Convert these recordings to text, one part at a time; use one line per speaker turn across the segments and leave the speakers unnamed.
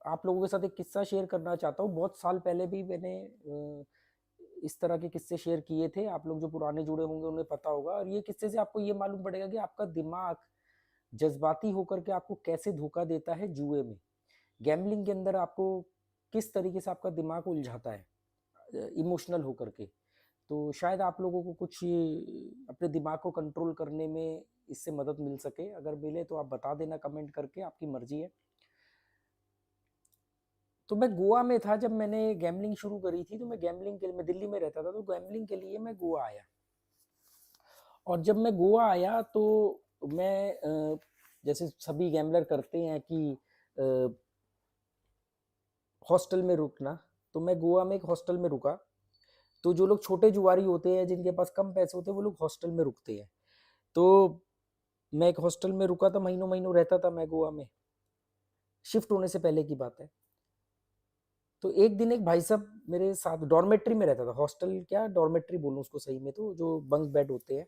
आप लोगों के साथ एक किस्सा शेयर करना चाहता हूँ। बहुत साल पहले भी मैंने इस तरह के किस्से शेयर किए थे। आप लोग जो पुराने जुड़े होंगे उन्हें पता होगा, और ये किस्से से आपको ये मालूम पड़ेगा कि आपका दिमाग जज्बाती होकर के आपको कैसे धोखा देता है जुए में। गैम्बलिंग के अंदर आपको किस तरीके से आपका दिमाग उलझाता है इमोशनल होकर के। तो शायद आप लोगों को कुछ अपने दिमाग को कंट्रोल करने में इससे मदद मिल सके। अगर मिले तो आप बता देना कमेंट करके, आपकी मर्जी है। तो मैं गोवा में था जब मैंने गैम्बलिंग शुरू करी थी। तो मैं गैम्बलिंग के लिए, मैं दिल्ली में रहता था, तो गैम्बलिंग के लिए मैं गोवा आया। और जब मैं गोवा आया तो मैं जैसे सभी गैम्बलर करते हैं कि हॉस्टल में रुकना। तो मैं गोवा में एक हॉस्टल में रुका। तो जो लोग छोटे जुआरी होते हैं, जिनके पास कम पैसे होते हैं, वो लोग हॉस्टल में रुकते हैं। तो मैं एक हॉस्टल में रुका था, महीनों महीनों रहता था मैं गोवा में। शिफ्ट होने से पहले की बात है। तो एक दिन एक भाई साहब मेरे साथ डॉर्मेट्री में रहता था। हॉस्टल क्या, डॉर्मेट्री बोलूँ उसको सही में, तो जो बंक बेड होते हैं।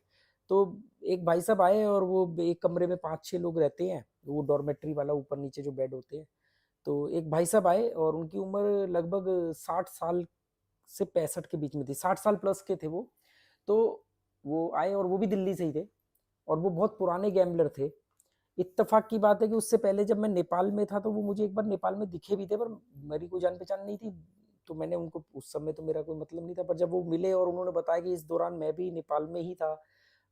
तो एक भाई साहब आए, और वो एक कमरे में 5-6 लोग रहते हैं। वो डॉर्मेट्री वाला ऊपर नीचे जो बेड होते हैं। तो एक भाई साहब आए, और उनकी उम्र लगभग 60 साल से 65 के बीच में थी। 60 साल प्लस के थे वो। तो वो आए, और वो भी दिल्ली से ही थे, और वो बहुत पुराने गैम्बलर थे। इत्तेफाक की बात है कि उससे पहले जब मैं नेपाल में था, तो वो मुझे एक बार नेपाल में दिखे भी थे, पर मेरी कोई जान पहचान नहीं थी। तो मैंने उनको, उस समय तो मेरा कोई मतलब नहीं था, पर जब वो मिले और उन्होंने बताया कि इस दौरान मैं भी नेपाल में ही था,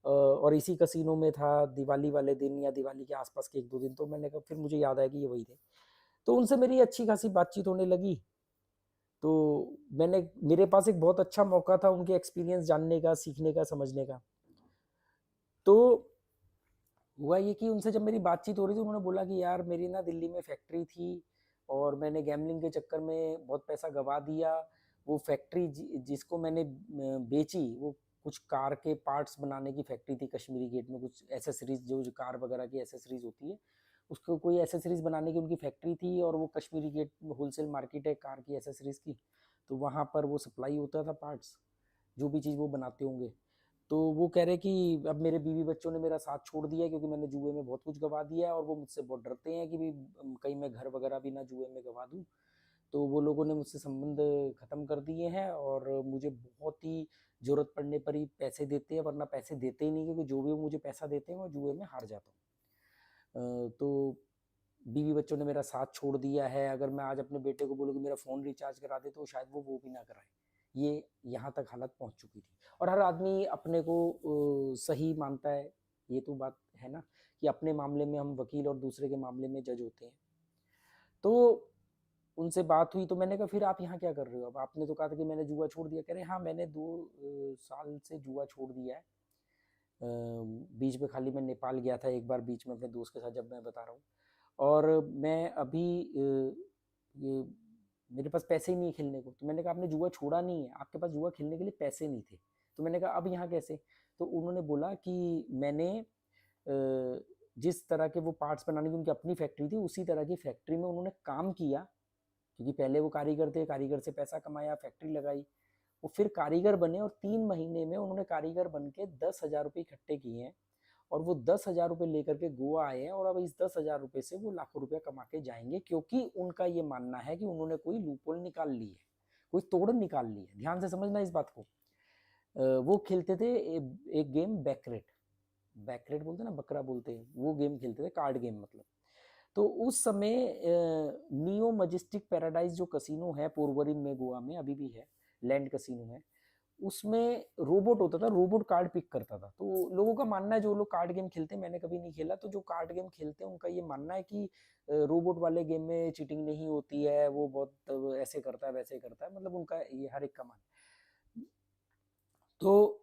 और इसी कसिनो में था दिवाली वाले दिन या दिवाली के आसपास के 1-2 दिन, तो मैंने कहा, फिर मुझे याद आया कि ये वही थे। तो उनसे मेरी अच्छी खासी बातचीत होने लगी। तो मेरे पास एक बहुत अच्छा मौका था उनके एक्सपीरियंस जानने का, सीखने का, समझने का। तो हुआ ये कि उनसे जब मेरी बातचीत हो रही थी, उन्होंने बोला कि यार, मेरी ना दिल्ली में फैक्ट्री थी, और मैंने गैम्बलिंग के चक्कर में बहुत पैसा गवा दिया। वो फैक्ट्री जिसको मैंने बेची, वो कुछ कार के पार्ट्स बनाने की फैक्ट्री थी कश्मीरी गेट में। कुछ एसेसरीज, जो कार वगैरह की एसेसरीज होती है, उसको कोई एसेसरीज बनाने की उनकी फैक्ट्री थी। और वो कश्मीरी गेट होलसेल मार्केट है कार की एसेसरीज की। तो वहाँ पर वो सप्लाई होता था पार्ट्स, जो भी चीज़ वो बनाते होंगे। तो वो कह रहे कि अब मेरे बीवी बच्चों ने मेरा साथ छोड़ दिया है, क्योंकि मैंने जुए में बहुत कुछ गवा दिया है, और वो मुझसे बहुत डरते हैं कि भी कहीं मैं घर वगैरह भी ना जुए में गवा दूँ। तो वो लोगों ने मुझसे संबंध ख़त्म कर दिए हैं, और मुझे बहुत ही ज़रूरत पड़ने पर ही पैसे देते हैं, वरना पैसे देते ही नहीं, क्योंकि जो भी वो मुझे पैसा देते हैं, मैं जुए में हार जाता हूँ। तो बीवी बच्चों ने मेरा साथ छोड़ दिया है। अगर मैं आज अपने बेटे को बोलूँ कि मेरा फ़ोन रिचार्ज करा दे, तो शायद वो भी ना कराए। ये यहाँ तक हालत पहुँच चुकी थी। और हर आदमी अपने को सही मानता है। ये तो बात है ना, कि अपने मामले में हम वकील और दूसरे के मामले में जज होते हैं। तो उनसे बात हुई, तो मैंने कहा, फिर आप यहाँ क्या कर रहे हो? अब आपने तो कहा था कि मैंने जुआ छोड़ दिया। कह रहे हाँ, मैंने 2 साल से जुआ छोड़ दिया है। बीच में खाली मैं नेपाल गया था एक बार बीच में अपने दोस्त के साथ, जब मैं बता रहा हूँ। और मैं अभी ये मेरे पास पैसे ही नहीं है खेलने को। तो मैंने कहा, आपने जुआ छोड़ा नहीं है, आपके पास जुआ खेलने के लिए पैसे नहीं थे। तो मैंने कहा, अब यहाँ कैसे? तो उन्होंने बोला कि मैंने जिस तरह के वो पार्ट्स बनाने की उनकी अपनी फैक्ट्री थी, उसी तरह की फैक्ट्री में उन्होंने काम किया। क्योंकि पहले वो कारीगर थे, कारीगर से पैसा कमाया, फैक्ट्री लगाई। वो फिर कारीगर बने, और 3 महीने में उन्होंने कारीगर बन के 10,000 रुपये इकट्ठे किए हैं। और वो 10,000 रुपये लेकर के गोवा आए हैं, और अब इस 10,000 रुपये से वो लाखों रुपया कमा के जाएंगे, क्योंकि उनका ये मानना है कि उन्होंने कोई लूपहोल निकाल ली है, कोई तोड़ निकाल ली है। ध्यान से समझना इस बात को। वो खेलते थे एक गेम, बैकरेट। बैकरेट बोलते हैं ना, बकरा बोलते हैं, वो गेम खेलते थे, कार्ड गेम मतलब। तो उस समय नियो मजेस्टिक पैराडाइज जो कसिनो है पोरवरिन में, गोवा में अभी भी है, लैंड कसिनो है। उसमें रोबोट होता था, रोबोट कार्ड पिक करता था। तो लोगों का मानना है, जो लोग कार्ड गेम खेलते हैं, मैंने कभी नहीं खेला, तो जो कार्ड गेम खेलते हैं उनका ये मानना है कि रोबोट वाले गेम में चीटिंग नहीं होती है, वो बहुत ऐसे करता है, वैसे करता है, मतलब उनका ये हर एक का मान। तो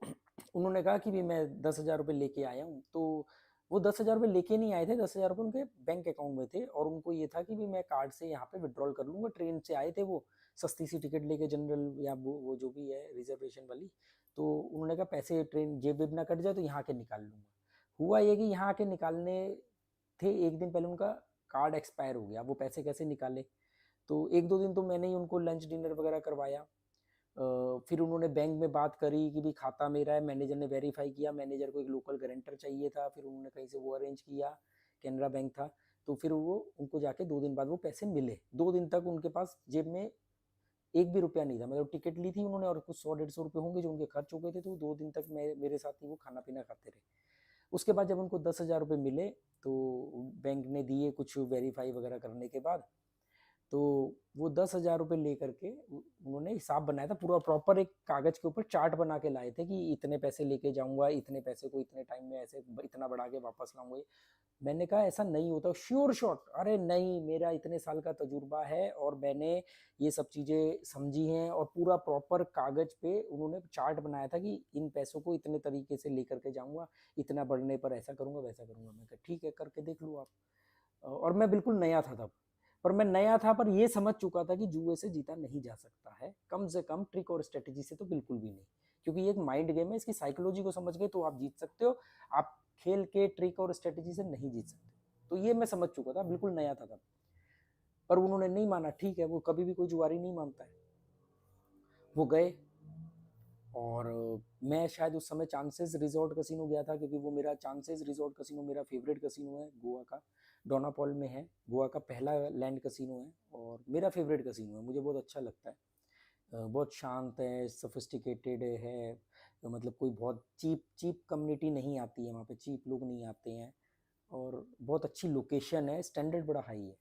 उन्होंने कहा कि भी मैं 10,000 रुपये लेके आया हूँ। तो वो 10,000 रुपये लेके नहीं आए थे, 10,000 रुपये उनके बैंक अकाउंट में थे, और उनको ये था कि भी मैं कार्ड से यहाँ पे विड्रॉल कर लूँगा। ट्रेन से आए थे वो, सस्ती सी टिकट लेके, जनरल या वो जो भी है रिजर्वेशन वाली। तो उन्होंने कहा, पैसे ट्रेन जेब वेब ना कट जाए, तो यहाँ के निकाल लूँगा। हुआ ये कि यहाँ के निकालने थे, एक दिन पहले उनका कार्ड एक्सपायर हो गया। वो पैसे कैसे निकाले? तो 1-2 दिन तो मैंने ही उनको लंच डिनर वगैरह करवाया। फिर उन्होंने बैंक में बात करी कि भी खाता मेरा है। मैनेजर ने वेरीफाई किया, मैनेजर को एक लोकल गारंटर चाहिए था, फिर उन्होंने कहीं से वो अरेंज किया, कैनरा बैंक था। तो फिर वो उनको जाके 2 दिन बाद वो पैसे मिले। 2 दिन तक उनके पास जेब में 1 भी रुपया नहीं था। मतलब टिकट ली थी उन्होंने और कुछ 100-150 रुपए होंगे जो उनके खर्च हो गए थे, तो 2 दिन तक मेरे साथ ही वो खाना-पीना खाते रहे। उसके बाद जब उनको 10,000 रुपए मिले, तो बैंक ने दिए कुछ वेरीफाई वगैरह करने के बाद, तो वो 10,000 रुपये लेकर के उन्होंने हिसाब बनाया था पूरा प्रॉपर, एक कागज के ऊपर चार्ट बना के लाए थे कि इतने पैसे लेके जाऊंगा, इतने पैसे को इतने टाइम में ऐसे इतना बढ़ा के वापस लाऊंगा। मैंने कहा ऐसा नहीं होता, श्योर शॉट, अरे नहीं, मेरा इतने साल का तजुर्बा है और मैंने ये सब चीज़ें समझी हैं, और पूरा प्रॉपर कागज पे उन्होंने चार्ट बनाया था कि इन पैसों को इतने तरीके से लेकर के जाऊंगा, इतना बढ़ने पर ऐसा करूंगा वैसा करूंगा। मैं कहा ठीक है, करके देख लो आप। और मैं बिल्कुल नया था तब, पर मैं नया था पर ये समझ चुका था कि जुए से जीता नहीं जा सकता है, कम से कम ट्रिक और स्ट्रेटेजी से तो बिल्कुल भी नहीं, क्योंकि ये एक माइंड गेम है, इसकी साइकोलॉजी को समझ गए तो आप जीत सकते हो, आप खेल के ट्रिक और स्ट्रेटेजी से नहीं जीत सकते। तो ये मैं समझ चुका था, बिल्कुल नया था तब। पर उन्होंने नहीं माना, ठीक है, वो कभी भी कोई जुआरी नहीं मानता है। वो गए, और मैं शायद उस समय चांसेस रिजॉर्ट कसिनो गया था, क्योंकि वो मेरा चांसेस रिजॉर्ट कसिनो मेरा फेवरेट कसिनो है गोवा का, डोनापॉल में है, गोवा का पहला लैंड कसिनो है और मेरा फेवरेट कसिनो है, मुझे बहुत अच्छा लगता है। बहुत शांत है, सोफिस्टिकेटेड है, मतलब कोई बहुत चीप चीप कम्युनिटी नहीं आती है वहाँ पे, चीप लोग नहीं आते हैं, और बहुत अच्छी लोकेशन है, स्टैंडर्ड बड़ा हाई है।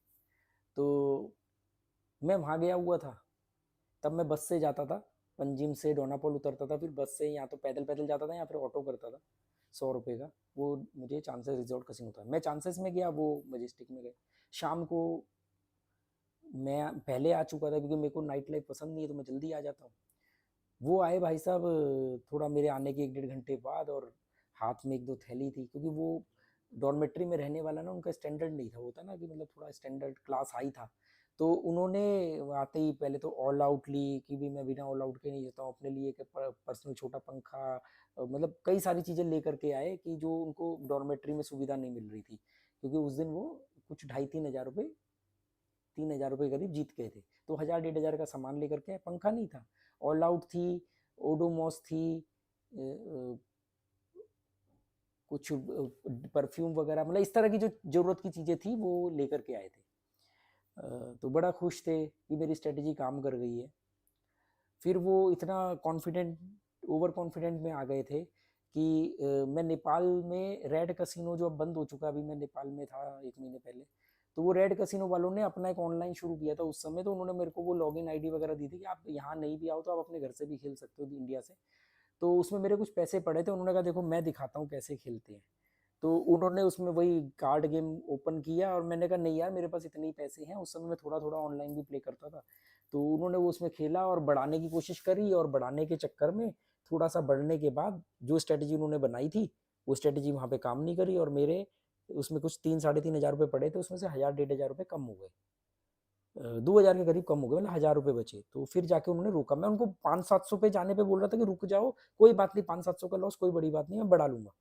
तो मैं वहाँ गया हुआ था, तब मैं बस से जाता था, पंजिम से डोनापोल उतरता था, फिर बस से या तो पैदल पैदल जाता था या फिर ऑटो करता था 100 रुपये का। वो मुझे चांसेस रिजॉर्ट कसिनो था, मैं चांसेस में गया, वो मजेस्टिक में गए। शाम को मैं पहले आ चुका था क्योंकि मेरे को नाइट लाइफ पसंद नहीं है, तो मैं जल्दी आ जाता हूँ। वो आए भाई साहब थोड़ा मेरे आने के 1-1.5 घंटे बाद, और हाथ में 1-2 थैली थी, क्योंकि वो डॉर्मेट्री में रहने वाला ना, उनका स्टैंडर्ड नहीं था, होता ना कि मतलब थोड़ा स्टैंडर्ड क्लास हाई था। तो उन्होंने आते ही पहले तो ऑल आउट ली कि भी मैं बिना ऑल आउट के नहीं जाता हूँ, अपने लिए एक पर्सनल छोटा पंखा, मतलब कई सारी चीज़ें लेकर के आए कि जो उनको डॉर्मेट्री में सुविधा नहीं मिल रही थी, क्योंकि उस दिन वो कुछ 2,500-3,000 रुपये, 3,000 रुपये करीब जीत गए थे। तो 1,000-1,500 का सामान लेकर के आए, पंखा नहीं था, ऑल आउट थी, ओडोमॉस थी, कुछ परफ्यूम वगैरह, मतलब इस तरह की जो ज़रूरत की चीज़ें थी वो लेकर के आए थे। तो बड़ा खुश थे कि मेरी स्ट्रेटेजी काम कर गई है। फिर वो इतना कॉन्फिडेंट, ओवर कॉन्फिडेंट में आ गए थे कि मैं नेपाल में रेड कसिनो जो अब बंद हो चुका, अभी मैं नेपाल में था 1 महीने पहले, तो वो रेड कसिनो वालों ने अपना एक ऑनलाइन शुरू किया था उस समय, तो उन्होंने मेरे को वो लॉगिन आईडी वगैरह दी थी कि आप यहाँ नहीं भी आओ तो आप अपने घर से भी खेल सकते हो इंडिया से। तो उसमें मेरे कुछ पैसे पड़े थे, उन्होंने कहा देखो मैं दिखाता हूँ कैसे खेलते हैं। तो उन्होंने उसमें वही कार्ड गेम ओपन किया, और मैंने कहा नहीं यार, मेरे पास इतने ही पैसे हैं, उस समय मैं थोड़ा थोड़ा ऑनलाइन भी प्ले करता था। तो उन्होंने वो उसमें खेला और बढ़ाने की कोशिश करी, और बढ़ाने के चक्कर में थोड़ा सा बढ़ने के बाद जो स्ट्रेटेजी उन्होंने बनाई थी वो स्ट्रेटेजी वहाँ पे काम नहीं करी, और मेरे उसमें कुछ 3-3,500 रुपये पड़े थे, उसमें से 1,000-1,500 रुपये कम हो गए, 2,000 के करीब कम हो गए, मतलब 1,000 रुपये बचे। तो फिर जाके उन्होंने रोका, मैं उनको 500-700 पे जाने पे बोल रहा था कि रुक जाओ, कोई बात नहीं, 500-700 का लॉस कोई बड़ी बात नहीं, मैं बढ़ा लूंगा।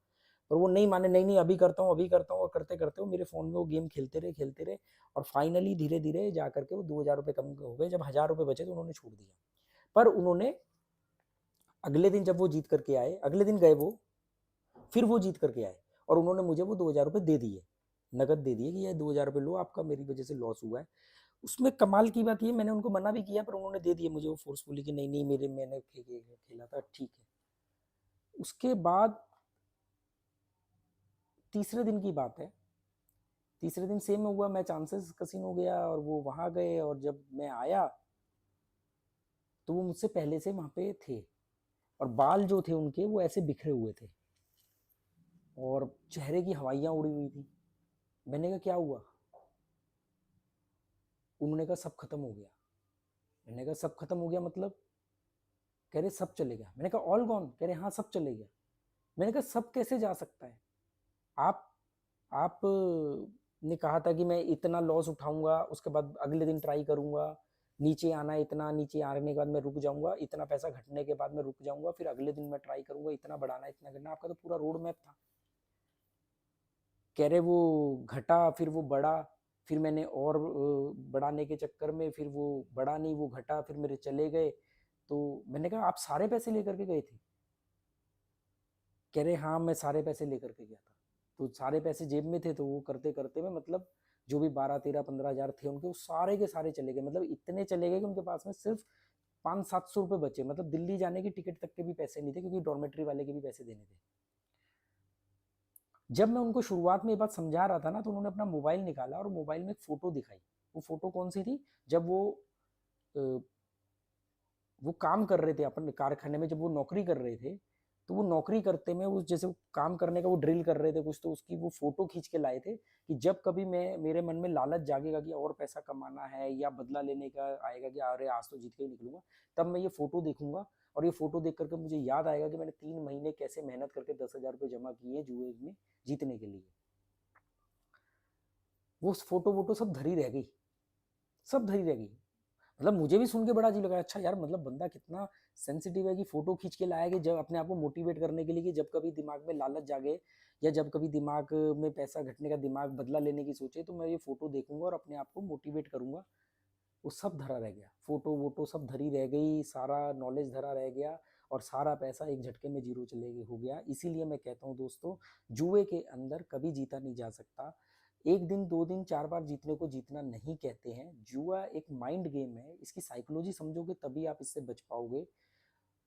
और वो नहीं माने, नहीं नहीं अभी करता हूँ अभी करता हूँ, और करते करते वो मेरे फ़ोन में वो गेम खेलते रहे, और फाइनली धीरे धीरे जा करके वो 2,000 रुपये कम हो गए। जब 1,000 रुपये बचे तो उन्होंने छोड़ दिया। पर उन्होंने अगले दिन जब वो जीत करके आए, अगले दिन गए वो, फिर वो जीत करके आए, और उन्होंने मुझे वो 2,000 रुपये दे दिए, नगद दे दिए कि ये 2,000 रुपये लो, आपका मेरी वजह से लॉस हुआ है। उसमें कमाल की बात ये, मैंने उनको मना भी किया पर उन्होंने दे दिए मुझे वो फोर्सफुली कि नहीं नहीं मैंने खेला था, ठीक है। उसके बाद तीसरे दिन की बात है, तीसरे दिन सेम हुआ, मैं चांसेस कसिनो गया और वो वहाँ गए, और जब मैं आया तो वो मुझसे पहले से वहाँ पे थे, और बाल जो थे उनके वो ऐसे बिखरे हुए थे, और चेहरे की हवाइयाँ उड़ी हुई थी। मैंने कहा क्या हुआ? उन्होंने कहा सब खत्म हो गया। मैंने कहा सब खत्म हो गया मतलब? कह रहे सब चले गया। मैंने कहा ऑल गॉन? कह रहे हाँ सब चले गया। मैंने कहा सब कैसे जा सकता है? आप आप ने कहा था कि मैं इतना लॉस उठाऊंगा, उसके बाद अगले दिन ट्राई करूंगा, नीचे आना, इतना नीचे आने के बाद मैं रुक जाऊंगा, इतना पैसा घटने के बाद मैं रुक जाऊंगा, फिर अगले दिन मैं ट्राई करूंगा, इतना बढ़ाना इतना करना, आपका तो पूरा रोड मैप था। कह रहे वो घटा, फिर वो बढ़ा, फिर मैंने और बढ़ाने के चक्कर में फिर वो बढ़ा नहीं, वो घटा, फिर मेरे चले गए। तो मैंने कहा आप सारे पैसे लेकर के गए थे? कह रहे हाँ मैं सारे पैसे लेकर के गया था। तो सारे पैसे जेब में थे, तो वो करते करते मैं मतलब जो भी 12-13-15 हज़ार थे उनके, वो सारे के सारे चले गए। मतलब इतने चले गए कि उनके पास में सिर्फ 500-700 रुपये बचे। मतलब दिल्ली जाने की टिकट तक के भी पैसे नहीं थे, क्योंकि डॉर्मेट्री वाले के भी पैसे देने थे। जब मैं उनको शुरुआत में ये बात समझा रहा था ना, तो उन्होंने अपना मोबाइल निकाला और मोबाइल में एक फ़ोटो दिखाई। वो फ़ोटो कौन सी थी? जब वो काम कर रहे थे अपन कारखाने में, जब वो नौकरी कर रहे थे, तो वो नौकरी करते में वो जैसे वो काम करने का वो ड्रिल कर रहे थे कुछ, तो उसकी वो फ़ोटो खींच के लाए थे कि जब कभी मैं मेरे मन में लालच जागेगा कि और पैसा कमाना है या बदला लेने का आएगा कि अरे आज तो जीत के ही निकलूँगा, तब मैं ये फ़ोटो देखूँगा और ये फ़ोटो देख कर के मुझे याद आएगा कि मैंने 3 महीने कैसे मेहनत करके 10,000 रुपए जमा किए जुए में जीतने के लिए। वो फ़ोटो वोटो सब धरी रह गई, सब धरी रह गई। मतलब मुझे भी सुन के बड़ा अजीब लगा। अच्छा यार, मतलब बंदा कितना सेंसिटिव है कि फोटो खींच के लाया कि जब अपने आप को मोटिवेट करने के लिए, कि जब कभी दिमाग में लालच जागे या जब कभी दिमाग में पैसा घटने का, दिमाग बदला लेने की सोचे, तो मैं ये फोटो देखूंगा और अपने आप को मोटिवेट करूंगा। वो सब धरा रह गया, फोटो वोटो सब धरी रह गई, सारा नॉलेज धरा रह गया और सारा पैसा एक झटके में जीरो चले हो गया। इसीलिए मैं कहता हूँ दोस्तों, जुए के अंदर कभी जीता नहीं जा सकता। एक दिन, 2 दिन, 4 बार जीतने को जीतना नहीं कहते हैं। जुआ एक माइंड गेम है, इसकी साइकोलॉजी समझोगे तभी आप इससे बच पाओगे।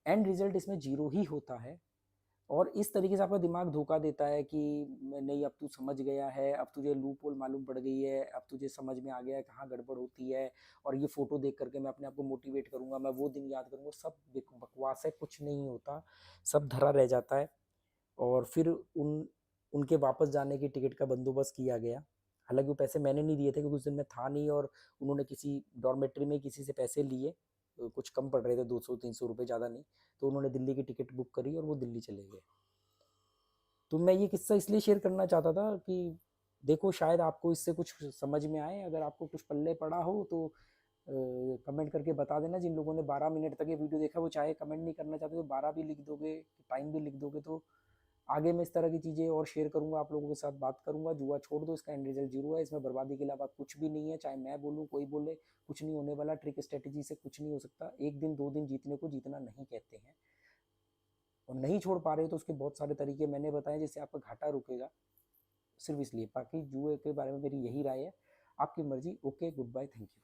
एंड रिजल्ट इसमें जीरो ही होता है। और इस तरीके से आपका दिमाग धोखा देता है कि नहीं, अब तू समझ गया है, अब तुझे लूप होल मालूम पड़ गई है, अब तुझे समझ में आ गया है कहाँ गड़बड़ होती है, और ये फोटो देख करके मैं अपने आप को मोटिवेट करूंगा, मैं वो दिन याद करूंगा। सब बकवास है, कुछ नहीं होता, सब धरा रह जाता है। और फिर उनके वापस जाने की टिकट का बंदोबस्त किया गया। हालांकि वो पैसे मैंने नहीं दिए थे, क्योंकि उस दिन मैं था नहीं, और उन्होंने किसी डॉर्मेट्री में किसी से पैसे लिए, कुछ कम पड़ रहे थे, 200-300 रुपये, ज़्यादा नहीं। तो उन्होंने दिल्ली की टिकट बुक करी और वो दिल्ली चले गए। तो मैं ये किस्सा इसलिए शेयर करना चाहता था कि देखो, शायद आपको इससे कुछ समझ में आए। अगर आपको कुछ पल्ले पड़ा हो तो कमेंट करके बता देना। जिन लोगों ने 12 मिनट तक ये वीडियो देखा, वो चाहे कमेंट नहीं करना चाहते तो 12 भी लिख दोगे, टाइम भी लिख दोगे, तो आगे मैं इस तरह की चीज़ें और शेयर करूंगा, आप लोगों के साथ बात करूंगा। जुआ छोड़ दो, इसका एंड रिजल्ट जीरो है, इसमें बर्बादी के अलावा कुछ भी नहीं है। चाहे मैं बोलूँ, कोई बोले, कुछ नहीं होने वाला। ट्रिक स्ट्रेटेजी से कुछ नहीं हो सकता। एक दिन, 2 दिन जीतने को जीतना नहीं कहते हैं। और नहीं छोड़ पा रहे हो तो उसके बहुत सारे तरीके मैंने बताए, जिससे आपका घाटा रुकेगा। सिर्फ इसलिए, बाकी जुए के बारे में मेरी यही राय है। आपकी मर्जी। Okay, goodbye, thank you.